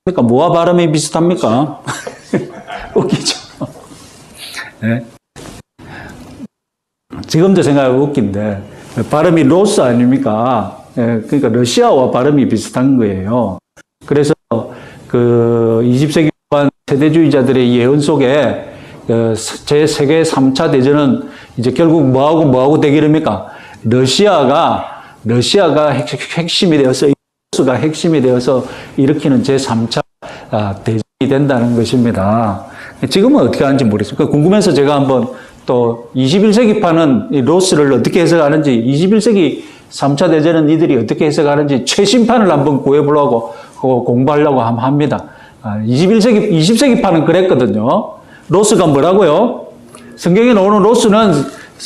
그러니까 뭐와 발음이 비슷합니까? 웃기죠. 네. 지금도 생각하면 웃긴데 발음이 로스 아닙니까? 네. 그러니까 러시아와 발음이 비슷한 거예요. 그래서 그 20세기 후반 세대주의자들의 예언 속에 제3차 세계 대전은 이제 결국 뭐하고 대결입니까? 러시아가 핵심이 되어서, 가 핵심이 되어서 일으키는 제3차 대전이 된다는 것입니다. 지금은 어떻게 하는지 모르겠어요. 궁금해서 제가 한번 또 21세기판은 이 로스를 어떻게 해석하는지, 21세기 3차 대전은 이들이 어떻게 해석하는지 최신판을 한번 구해보려고 공부하려고 합니다. 20세기판은 그랬거든요. 로스가 뭐라고요? 성경에 나오는 로스는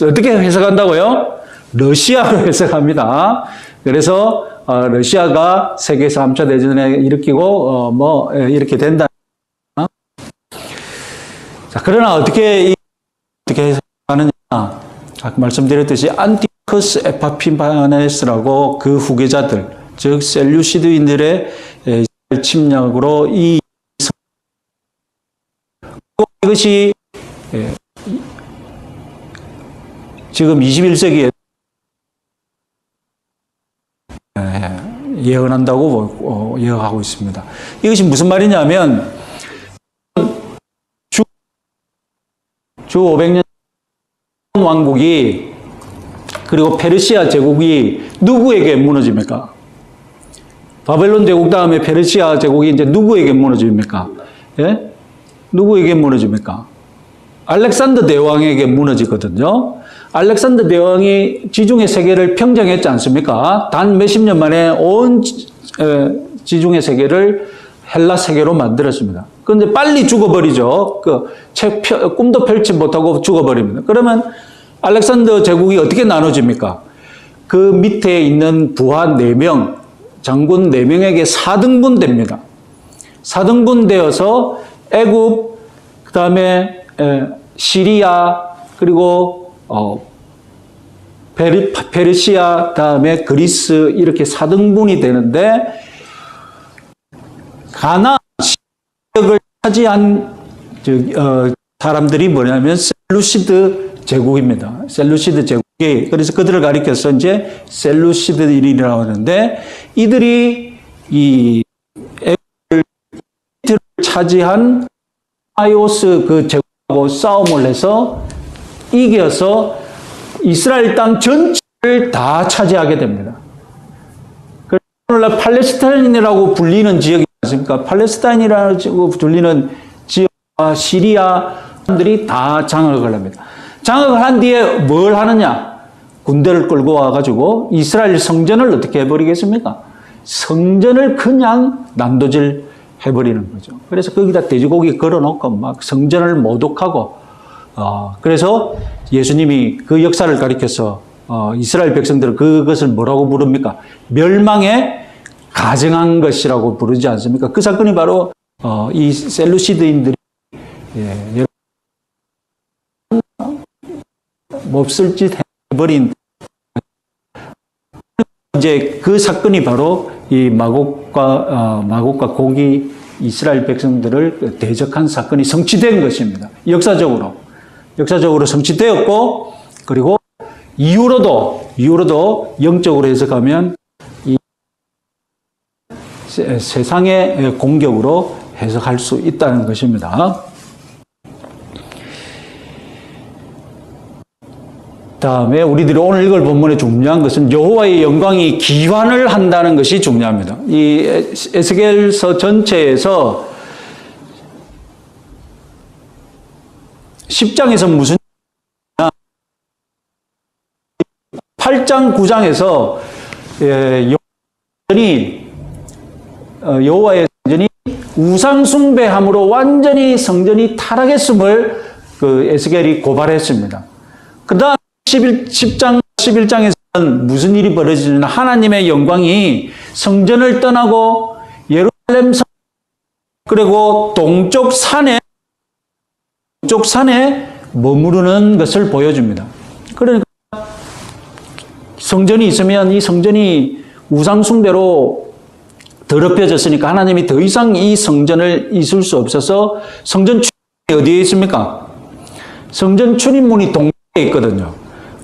어떻게 해석한다고요? 러시아로 해석합니다. 그래서 러시아가 세계 3차 대전을 일으키고 이렇게 된다. 자, 그러나 어떻게 해석하느냐? 아까 말씀드렸듯이 안티오커스 에파피파네스라고 그 후계자들, 즉 셀루시드인들의 침략으로 이것이 지금 21세기에 예언한다고 예언하고 있습니다. 이것이 무슨 말이냐면 주 500년 왕국이 그리고 페르시아 제국이 누구에게 무너집니까? 바벨론 제국 다음에 페르시아 제국이 이제 누구에게 무너집니까? 예? 누구에게 무너집니까? 알렉산더 대왕에게 무너지거든요. 알렉산더 대왕이 지중해 세계를 평정했지 않습니까? 단 몇십 년 만에 온 지중해 세계를 헬라 세계로 만들었습니다. 그런데 빨리 죽어버리죠. 꿈도 펼치 못하고 죽어버립니다. 그러면 알렉산더 제국이 어떻게 나눠집니까? 그 밑에 있는 부하 4명, 장군 4명에게 4등분 됩니다. 4등분 되어서 애굽, 그 다음에 시리아, 그리고 페르시아, 다음에 그리스 이렇게 4등분이 되는데 가나안 지역을 차지한 사람들이 뭐냐면 셀루시드 제국입니다. 셀루시드 제국이 그래서 그들을 가리켜서 이제 셀루시드인이라고 하는데 이들이 이 애굽을 차지한 아이오스 그 제국하고 싸움을 해서 이겨서 이스라엘 땅 전체를 다 차지하게 됩니다. 그래서 오늘날 팔레스타인이라고 불리는 지역이 있습니까? 팔레스타인이라고 불리는 지역과 시리아 사람들이 다 장악을 합니다. 장악을 한 뒤에 뭘 하느냐? 군대를 끌고 와가지고 이스라엘 성전을 어떻게 해버리겠습니까? 성전을 그냥 난도질 해버리는 거죠. 그래서 거기다 돼지고기 걸어놓고 막 성전을 모독하고 그래서 예수님이 그 역사를 가리켜서 이스라엘 백성들은 그것을 뭐라고 부릅니까? 멸망에 가증한 것이라고 부르지 않습니까? 그 사건이 바로 이 셀루시드인들이 몹쓸 짓 해버린 이제 그 사건이 바로 이 마곡과 고기 이스라엘 백성들을 대적한 사건이 성취된 것입니다. 역사적으로 성취되었고 그리고 이후로도 영적으로 해석하면 이 세상의 공격으로 해석할 수 있다는 것입니다. 다음에 우리들이 오늘 읽을 본문에 중요한 것은 여호와의 영광이 기환을 한다는 것이 중요합니다. 이 에스겔서 전체에서 10장에서 무슨 8장 9장에서 여호와의 성전이 우상 숭배함으로 완전히 성전이 타락했음을 그 에스겔이 고발했습니다. 그다음 10장 11장에서는 무슨 일이 벌어지느냐? 하나님의 영광이 성전을 떠나고 예루살렘 성 그리고 동쪽 산에 머무르는 것을 보여줍니다. 그러니까 성전이 있으면 이 성전이 우상 숭배로 더럽혀졌으니까 하나님이 더 이상 이 성전을 있을 수 없어서 성전 출입문이 어디에 있습니까? 성전 출입문이 동쪽에 있거든요.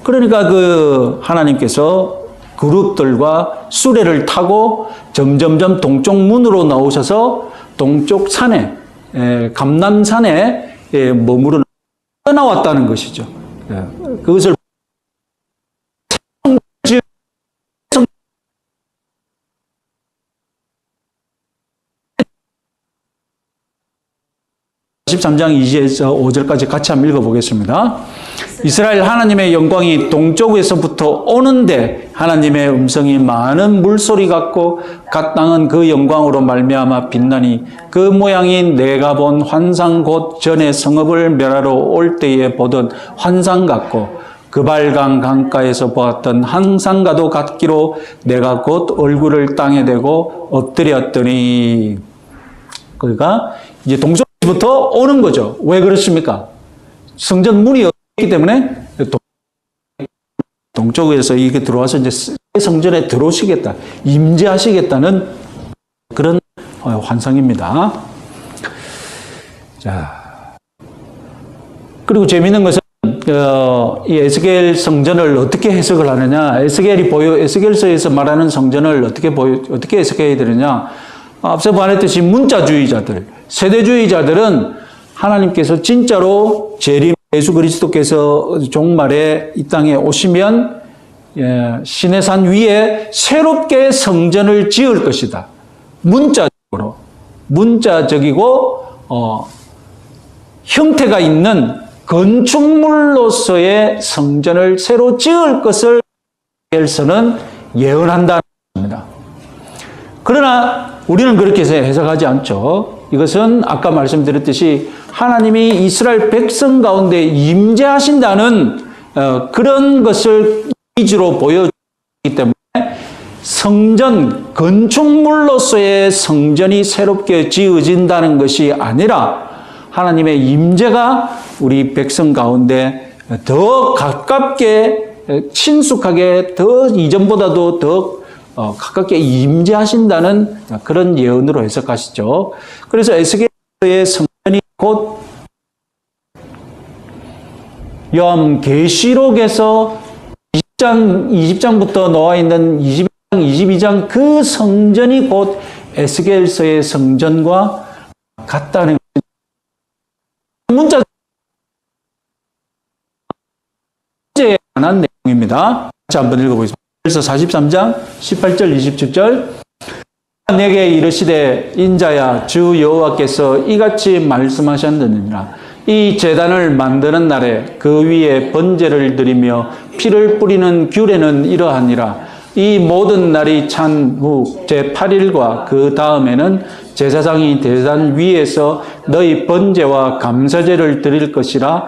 그러니까 그 하나님께서 그룹들과 수레를 타고 점점점 동쪽 문으로 나오셔서 동쪽 산에, 감람산에 머무르는 떠나왔다는 것이죠. 그것을 13장 2절에서 5절까지 같이 한번 읽어보겠습니다. 이스라엘 하나님의 영광이 동쪽에서부터 오는데 하나님의 음성이 많은 물소리 같고 각 땅은 그 영광으로 말미암아 빛나니 그 모양이 내가 본 환상 곧 전에 성읍을 멸하러 올 때에 보던 환상 같고 그발강 강가에서 보았던 항상과도 같기로 내가 곧 얼굴을 땅에 대고 엎드렸더니 그러니까 이제 동쪽부터 오는 거죠. 왜 그렇습니까? 성전 문이 없기 때문에 동쪽에서 이게 들어와서 이제 성전에 들어오시겠다, 임재하시겠다는 그런 환상입니다. 자, 그리고 재미있는 것은 이 에스겔 성전을 어떻게 해석을 하느냐? 에스겔서에서 말하는 성전을 어떻게 해석해야 되느냐? 앞서 말했듯이 문자주의자들, 세대주의자들은 하나님께서 진짜로 재림 예수 그리스도께서 종말에 이 땅에 오시면 신의 산 위에 새롭게 성전을 지을 것이다. 문자적이고 형태가 있는 건축물로서의 성전을 새로 지을 것을 에스겔서는 예언한다는 것입니다. 그러나 우리는 그렇게 해석하지 않죠. 이것은 아까 말씀드렸듯이 하나님이 이스라엘 백성 가운데 임재하신다는 그런 것을 위주로 보여주기 때문에 성전, 건축물로서의 성전이 새롭게 지어진다는 것이 아니라 하나님의 임재가 우리 백성 가운데 더 가깝게 친숙하게 더 이전보다도 더 가깝게 임재하신다는 그런 예언으로 해석하시죠. 그래서 에스겔서의 성전이 곧 요한계시록에서 20장부터 나와 있는 21장, 22장 그 성전이 곧 에스겔서의 성전과 같다는 문자에 관한 내용입니다. 같이 한번 읽어보겠습니다. 그래서 43장 18절 27절 내게 이르시되 인자야 주 여호와께서 이같이 말씀하셨느니라 이 제단을 만드는 날에 그 위에 번제를 드리며 피를 뿌리는 규례는 이러하니라 이 모든 날이 찬 후 제8일과 그 다음에는 제사장이 제단 위에서 너희 번제와 감사제를 드릴 것이라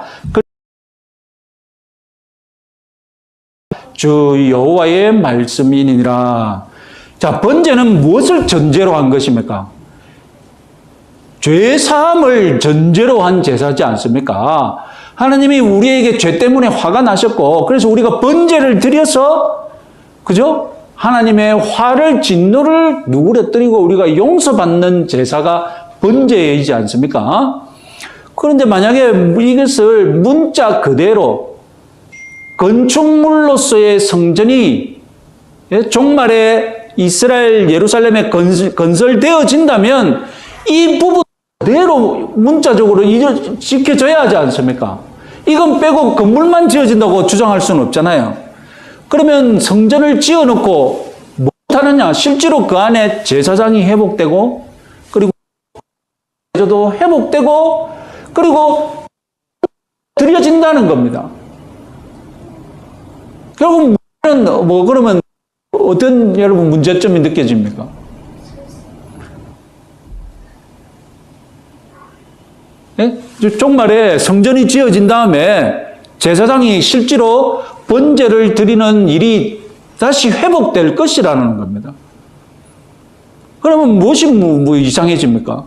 주 여호와의 말씀이니라. 자, 번제는 무엇을 전제로 한 것입니까? 죄 사함을 전제로 한 제사지 않습니까? 하나님이 우리에게 죄 때문에 화가 나셨고 그래서 우리가 번제를 드려서 그죠? 하나님의 화를 진노를 누그러뜨리고 우리가 용서받는 제사가 번제이지 않습니까? 그런데 만약에 이것을 문자 그대로 건축물로서의 성전이 종말에 이스라엘 예루살렘에 건설되어진다면 이 부분 그대로 문자적으로 지켜져야 하지 않습니까? 이건 빼고 건물만 지어진다고 주장할 수는 없잖아요. 그러면 성전을 지어놓고 못하느냐? 실제로 그 안에 제사장이 회복되고 그리고 제도 회복되고 그리고 드려진다는 겁니다. 결국 그러면 어떤 여러분 문제점이 느껴집니까? 예? 종말에 성전이 지어진 다음에 제사장이 실제로 번제를 드리는 일이 다시 회복될 것이라는 겁니다. 그러면 무엇이 이상해집니까?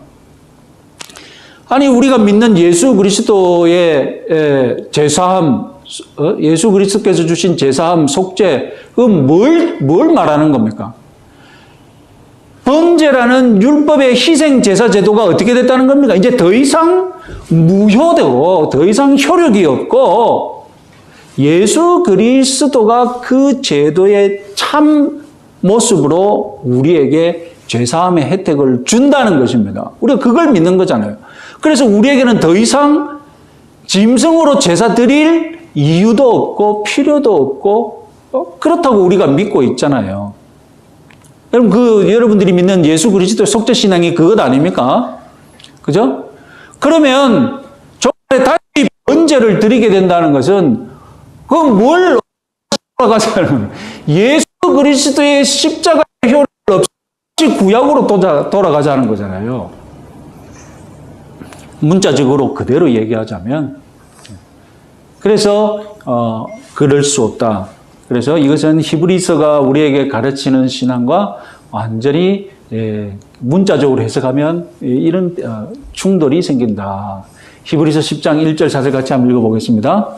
아니 우리가 믿는 예수 그리스도의 제사함 예수 그리스도께서 주신 제사함, 속죄, 뭘 말하는 겁니까? 번제라는 율법의 희생 제사 제도가 어떻게 됐다는 겁니까? 이제 더 이상 무효되고 더 이상 효력이 없고 예수 그리스도가 그 제도의 참 모습으로 우리에게 죄사함의 혜택을 준다는 것입니다. 우리가 그걸 믿는 거잖아요. 그래서 우리에게는 더 이상 짐승으로 제사 드릴 이유도 없고 필요도 없고 그렇다고 우리가 믿고 있잖아요. 여러분 여러분들이 믿는 예수 그리스도의 속죄 신앙이 그것 아닙니까? 그죠? 그러면 정말 다시 번제를 드리게 된다는 것은 그건 뭘 돌아가자는 예수 그리스도의 십자가 효력을 없이 구약으로 돌아가자는 거잖아요. 문자적으로 그대로 얘기하자면 그래서 그럴 수 없다. 그래서 이것은 히브리서가 우리에게 가르치는 신앙과 완전히 문자적으로 해석하면 이런 충돌이 생긴다. 히브리서 10장 1절 4절 같이 한번 읽어보겠습니다.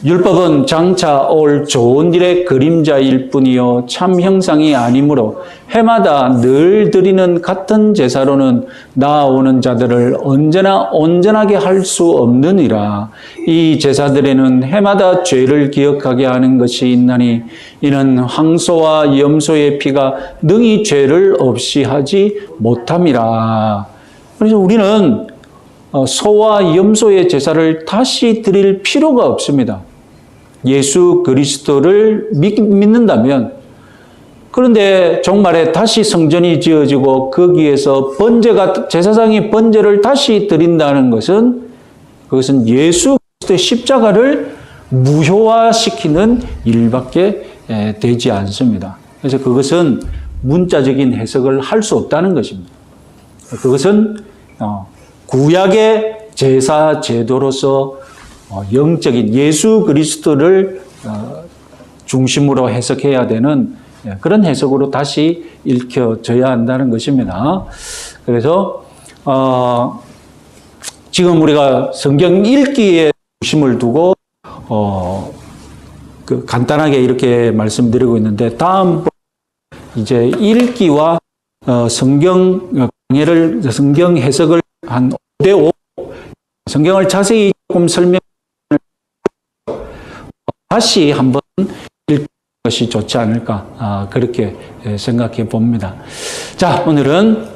율법은 장차 올 좋은 일의 그림자일 뿐이요 참 형상이 아니므로 해마다 늘 드리는 같은 제사로는 나아오는 자들을 언제나 온전하게 할 수 없느니라. 이 제사들에는 해마다 죄를 기억하게 하는 것이 있나니 이는 황소와 염소의 피가 능히 죄를 없이 하지 못함이라. 그래서 우리는 소와 염소의 제사를 다시 드릴 필요가 없습니다. 예수 그리스도를 믿는다면. 그런데 종말에 다시 성전이 지어지고 거기에서 제사장이 번제를 다시 드린다는 것은 그것은 예수 그리스도의 십자가를 무효화시키는 일밖에 되지 않습니다. 그래서 그것은 문자적인 해석을 할 수 없다는 것입니다. 그것은 구약의 제사 제도로서 영적인 예수 그리스도를 중심으로 해석해야 되는 그런 해석으로 다시 읽혀져야 한다는 것입니다. 그래서 지금 우리가 성경 읽기에 중심을 두고 간단하게 이렇게 말씀드리고 있는데 다음 이제 읽기와 성경 강해를 성경 해석을 한 5대5 성경을 자세히 조금 설명 다시 한번 읽는 것이 좋지 않을까 그렇게 생각해 봅니다. 자, 오늘은